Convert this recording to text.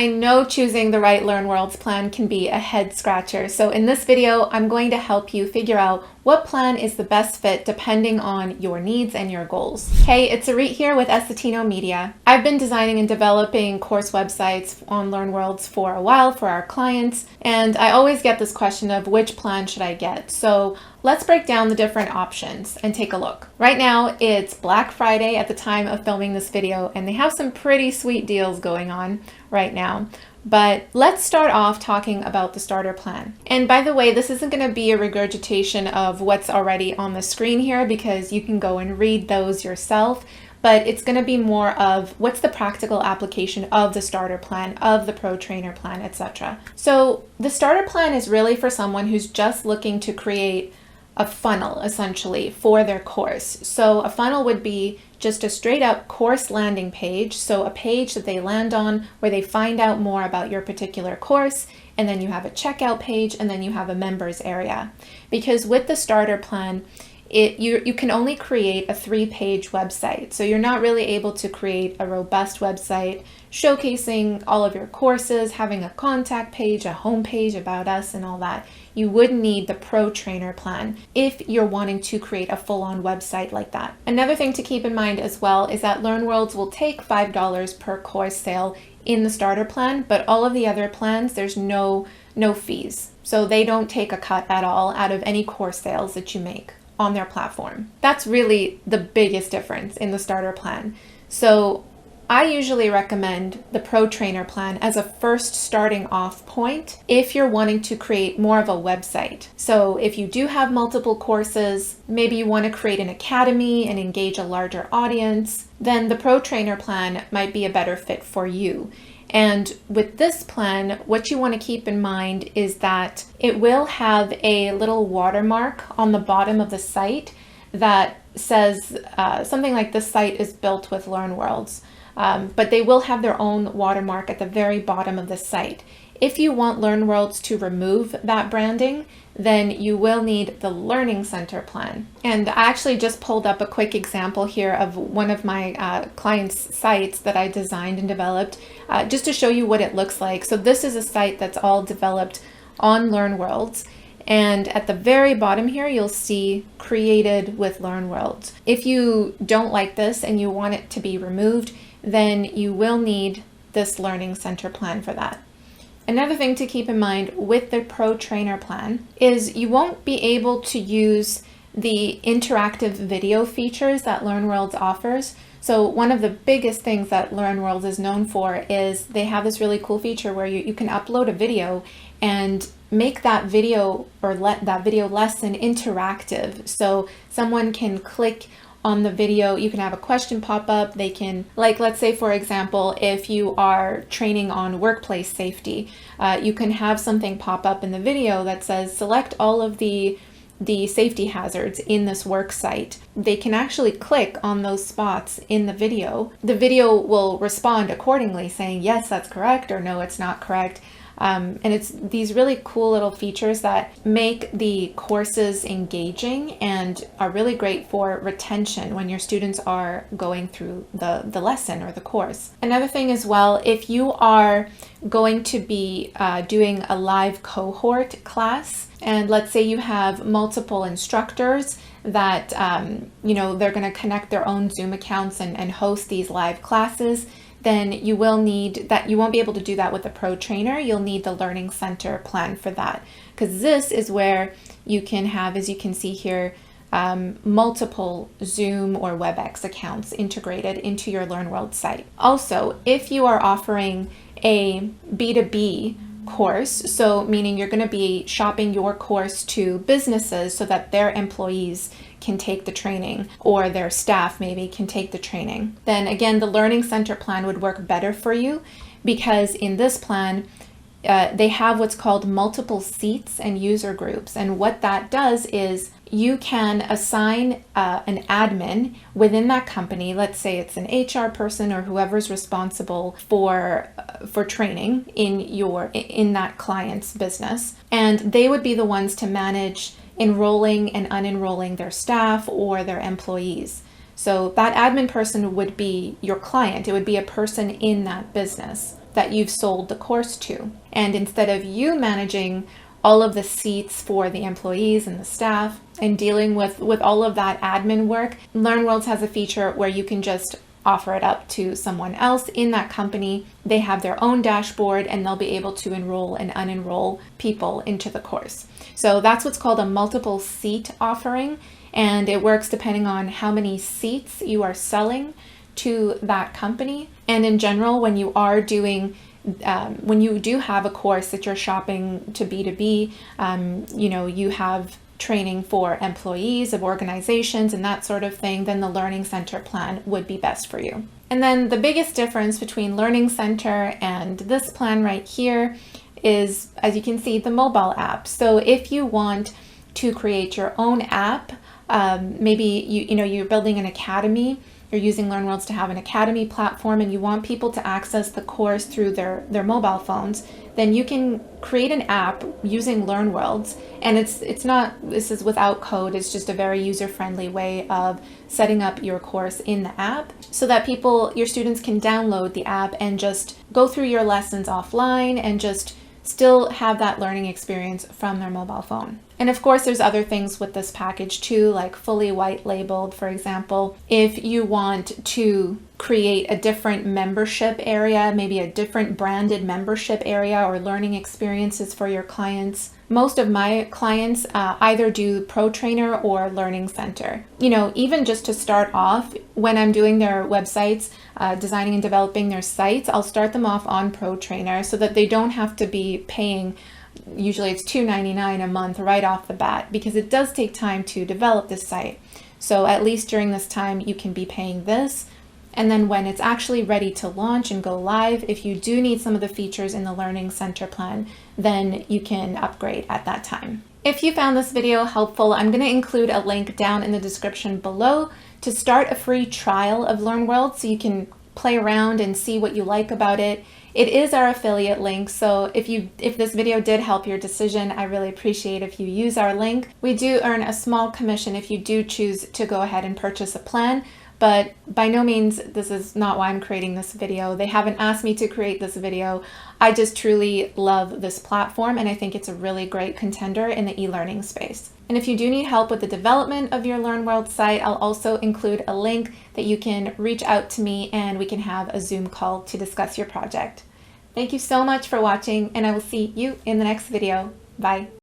I know choosing the right LearnWorlds plan can be a head scratcher. So in this video, I'm going to help you figure out what plan is the best fit depending on your needs and your goals. Hey, it's Auret here with essetinomedia. I've been designing and developing course websites on LearnWorlds for a while for our clients, and I always get this question of which plan should I get? So let's break down the different options and take a look. Right now, it's Black Friday at the time of filming this video, and they have some pretty sweet deals going on right now. But let's start off talking about the starter plan. And by the way, this isn't going to be a regurgitation of what's already on the screen here because you can go and read those yourself. But it's going to be more of what's the practical application of the starter plan, of the pro trainer plan, etc. So the starter plan is really for someone who's just looking to create a funnel essentially for their course. So a funnel would be just a straight up course landing page. So a page that they land on where they find out more about your particular course, and then you have a checkout page, and then you have a members area. Because with the starter plan, you can only create a 3-page website. So you're not really able to create a robust website showcasing all of your courses, having a contact page, a home page about us and all that. You would need the pro trainer plan if you're wanting to create a full-on website like that. Another thing to keep in mind as well is that LearnWorlds will take $5 per course sale in the starter plan, but all of the other plans, there's no fees. So they don't take a cut at all out of any course sales that you make on their platform. That's really the biggest difference in the starter plan. So I usually recommend the pro trainer plan as a first starting off point if you're wanting to create more of a website. So if you do have multiple courses, maybe you want to create an academy and engage a larger audience, then the pro trainer plan might be a better fit for you. And with this plan, what you want to keep in mind is that it will have a little watermark on the bottom of the site that says something like this site is built with LearnWorlds. But they will have their own watermark at the very bottom of the site. If you want LearnWorlds to remove that branding, then you will need the Learning Center plan. And I actually just pulled up a quick example here of one of my clients' sites that I designed and developed just to show you what it looks like. So this is a site that's all developed on LearnWorlds. And at the very bottom here, you'll see created with LearnWorlds. If you don't like this and you want it to be removed, then you will need this Learning Center plan for that. Another thing to keep in mind with the Pro Trainer plan is you won't be able to use the interactive video features that LearnWorlds offers. So one of the biggest things that LearnWorlds is known for is they have this really cool feature where you can upload a video and make that video or let that video lesson interactive. So someone can click on the video, you can have a question pop up. They can, like, let's say for example, if you are training on workplace safety, you can have something pop up in the video that says select all of the safety hazards in this work site. They can actually click on those spots in the video. The video will respond accordingly saying yes, that's correct, or no, it's not correct. And it's these really cool little features that make the courses engaging and are really great for retention when your students are going through the lesson or the course. Another thing as well, if you are going to be doing a live cohort class, and let's say you have multiple instructors that, they're going to connect their own Zoom accounts and host these live classes, then you will need that. You won't be able to do that with the Pro Trainer. You'll need the Learning Center plan for that, because this is where you can have, as you can see here, multiple Zoom or WebEx accounts integrated into your LearnWorlds site. Also, if you are offering a B2B course, so meaning you're going to be shopping your course to businesses so that their employees can take the training, or their staff maybe can take the training, then again, the Learning Center plan would work better for you, because in this plan, they have what's called multiple seats and user groups. And what that does is you can assign an admin within that company. Let's say it's an HR person or whoever's responsible for training in that client's business, and they would be the ones to manage enrolling and unenrolling their staff or their employees. So that admin person would be your client. It would be a person in that business. that you've sold the course to. And instead of you managing all of the seats for the employees and the staff and dealing with all of that admin work, LearnWorlds has a feature where you can just offer it up to someone else in that company. They have their own dashboard and they'll be able to enroll and unenroll people into the course. So that's what's called a multiple seat offering, and it works depending on how many seats you are selling to that company. And in general, when you are doing when you do have a course that you're shopping to B2B, you have training for employees of organizations and that sort of thing, then the Learning Center plan would be best for you. And then the biggest difference between Learning Center and this plan right here is, as you can see, the mobile app. So if you want to create your own app, maybe you're building an academy, you're using LearnWorlds to have an academy platform and you want people to access the course through their mobile phones, then you can create an app using LearnWorlds. And this is without code, it's just a very user-friendly way of setting up your course in the app so that your students can download the app and just go through your lessons offline and just still have that learning experience from their mobile phone. And of course, there's other things with this package too, like fully white labeled, for example. If you want to create a different membership area, maybe a different branded membership area or learning experiences for your clients. Most of my clients either do Pro Trainer or Learning Center. Even just to start off, when I'm doing their websites, designing and developing their sites, I'll start them off on Pro Trainer so that they don't have to be paying. Usually it's $2.99 a month right off the bat, because it does take time to develop this site. So at least during this time, you can be paying this. And then when it's actually ready to launch and go live, if you do need some of the features in the Learning Center plan, then you can upgrade at that time. If you found this video helpful, I'm going to include a link down in the description below to start a free trial of LearnWorlds so you can play around and see what you like about it. It is our affiliate link, so if this video did help your decision, I really appreciate if you use our link. We do earn a small commission if you do choose to go ahead and purchase a plan, but by no means this is not why I'm creating this video. They haven't asked me to create this video. I just truly love this platform and I think it's a really great contender in the e-learning space. And if you do need help with the development of your LearnWorlds site, I'll also include a link that you can reach out to me and we can have a Zoom call to discuss your project. Thank you so much for watching, and I will see you in the next video. Bye.